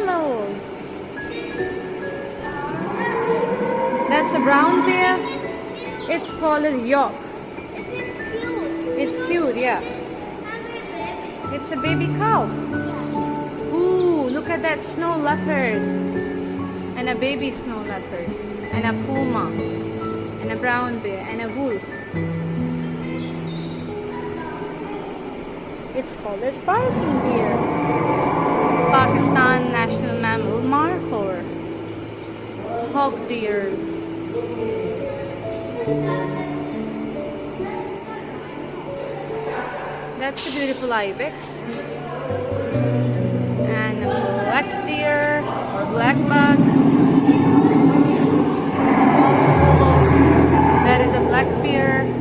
mammals. That's a brown bear. It's called a yak. It's cute, yeah. It's a baby cow. Ooh, look at that snow leopard. And a baby snow leopard. And a puma. And a brown bear. And a wolf. It's called a barking deer. Pakistan national mammal markhor. Hog deers. That's a beautiful ibex. And a black deer or black buck. And a small buffalo. That is a black bear.